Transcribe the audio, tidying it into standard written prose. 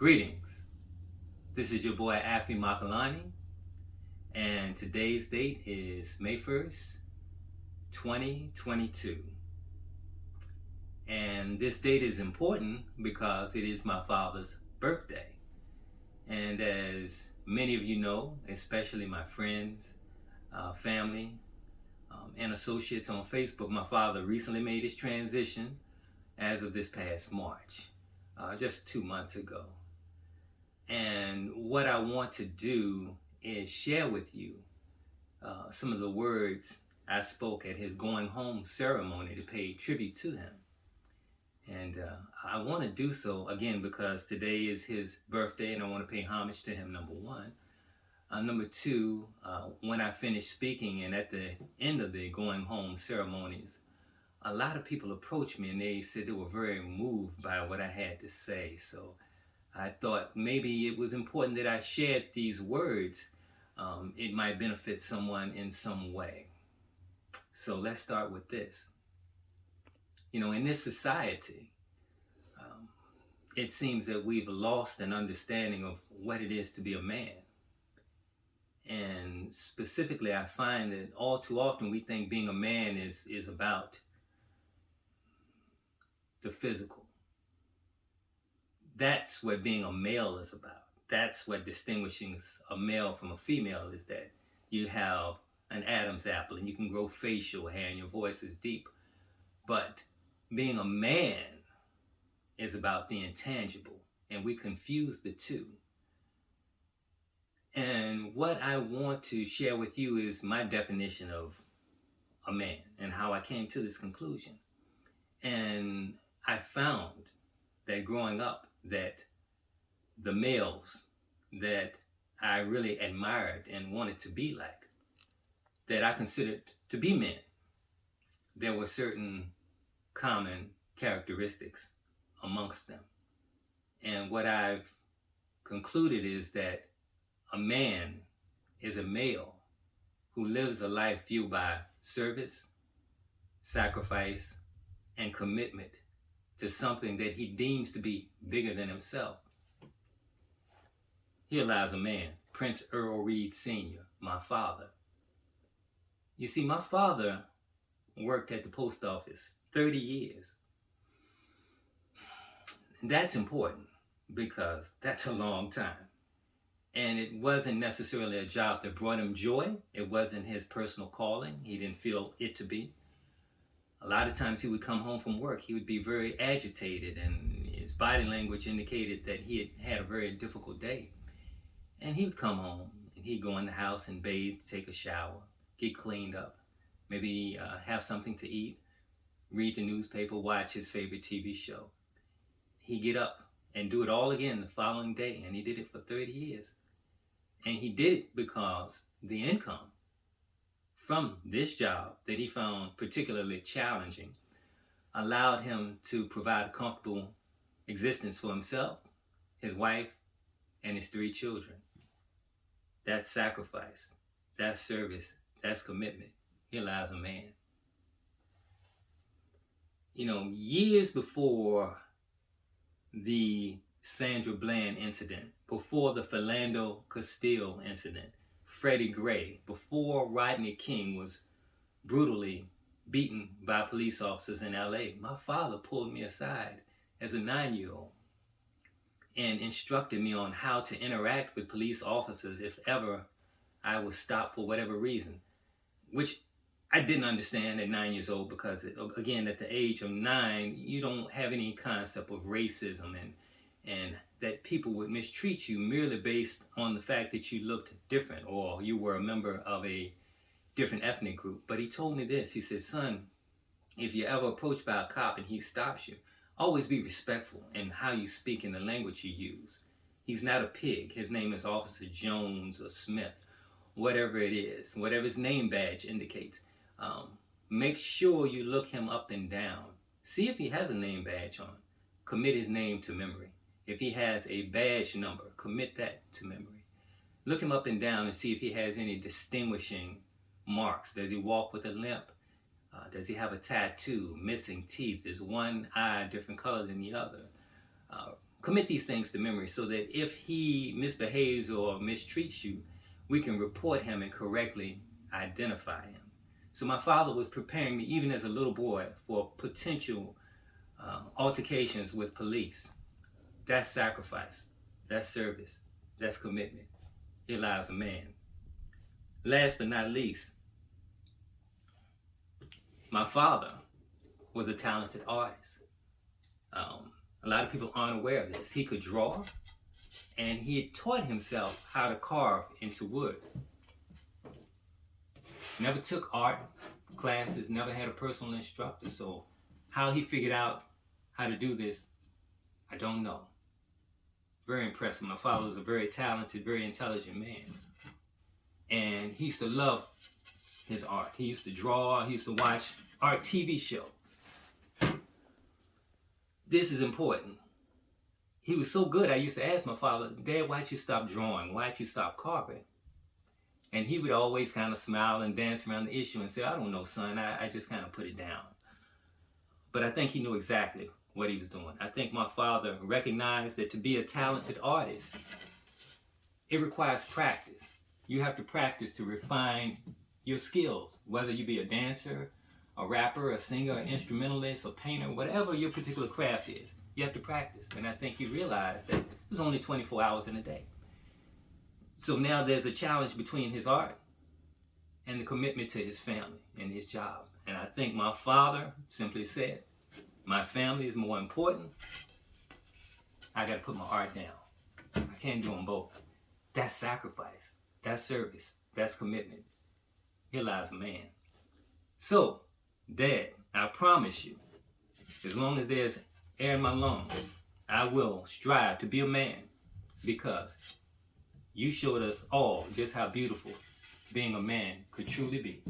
Greetings. This is your boy Afi Makalani, and today's date is May 1st, 2022. And this date is important because it is my father's birthday. And as many of you know, especially my friends, family, and associates on Facebook, my father recently made his transition as of this past March, just 2 months ago. And what I want to do is share with you some of the words I spoke at his going home ceremony to pay tribute to him. And I want to do so again because today is his birthday and I want to pay homage to him, number one. Number two, when I finished speaking and at the end of the going home ceremonies, a lot of people approached me and they said they were very moved by what I had to say. So I thought maybe it was important that I shared these words. It might benefit someone in some way. So let's start with this. In this society, it seems that we've lost an understanding of what it is to be a man. And specifically, I find that all too often we think being a man is about the physical. That's what being a male is about. That's what distinguishes a male from a female, is that you have an Adam's apple and you can grow facial hair and your voice is deep. But being a man is about the intangible, and we confuse the two. And what I want to share with you is my definition of a man and how I came to this conclusion. And I found that growing up, that the males that I really admired and wanted to be like, that I considered to be men, there were certain common characteristics amongst them. And what I've concluded is that a man is a male who lives a life fueled by service, sacrifice, and commitment to something that he deems to be bigger than himself. Here lies a man, Prince Earl Reed Sr., my father. You see, my father worked at the post office 30 years. And that's important because that's a long time. And it wasn't necessarily a job that brought him joy. It wasn't his personal calling. He didn't feel it to be. A lot of times he would come home from work, he would be very agitated, and his body language indicated that he had a very difficult day. And he would come home and he'd go in the house and bathe, take a shower, get cleaned up, maybe have something to eat, read the newspaper, watch his favorite TV show. He'd get up and do it all again the following day, and he did it for 30 years. And he did it because the income from this job that he found particularly challenging allowed him to provide a comfortable existence for himself, his wife, and his 3 children. That's sacrifice, that's service, that's commitment. Here lies a man. Years before the Sandra Bland incident, before the Philando Castile incident, Freddie Gray, before Rodney King was brutally beaten by police officers in LA, my father pulled me aside as a 9-year-old and instructed me on how to interact with police officers if ever I was stopped for whatever reason, which I didn't understand at 9 years old because, again, at the age of 9, you don't have any concept of racism and that people would mistreat you merely based on the fact that you looked different or you were a member of a different ethnic group. But he told me this. He said, son, if you're ever approached by a cop and he stops you, always be respectful in how you speak and the language you use. He's not a pig. His name is Officer Jones or Smith, whatever it is, whatever his name badge indicates. Make sure you look him up and down. See if he has a name badge on. Commit his name to memory. If he has a badge number, commit that to memory. Look him up and down and see if he has any distinguishing marks. Does he walk with a limp? Does he have a tattoo, missing teeth? Is one eye a different color than the other? commit these things to memory so that if he misbehaves or mistreats you, we can report him and correctly identify him. So my father was preparing me, even as a little boy, for potential altercations with police. That's sacrifice. That's service. That's commitment. Here lies a man. Last but not least, my father was a talented artist. A lot of people aren't aware of this. He could draw, and he had taught himself how to carve into wood. Never took art classes, never had a personal instructor, so how he figured out how to do this, I don't know. Very impressive. My father was a very talented, very intelligent man. And he used to love his art. He used to draw, he used to watch art TV shows. This is important. He was so good, I used to ask my father, Dad, why'd you stop drawing? Why'd you stop carving? And he would always kind of smile and dance around the issue and say, I don't know, son, I just kind of put it down. But I think he knew exactly what he was doing. I think my father recognized that to be a talented artist, it requires practice. You have to practice to refine your skills, whether you be a dancer, a rapper, a singer, an instrumentalist, a painter, whatever your particular craft is. You have to practice. And I think he realized that there's only 24 hours in a day. So now there's a challenge between his art and the commitment to his family and his job. And I think my father simply said, my family is more important. I got to put my art down. I can't do them both. That's sacrifice. That's service. That's commitment. Here lies a man. So, Dad, I promise you, as long as there's air in my lungs, I will strive to be a man, because you showed us all just how beautiful being a man could truly be.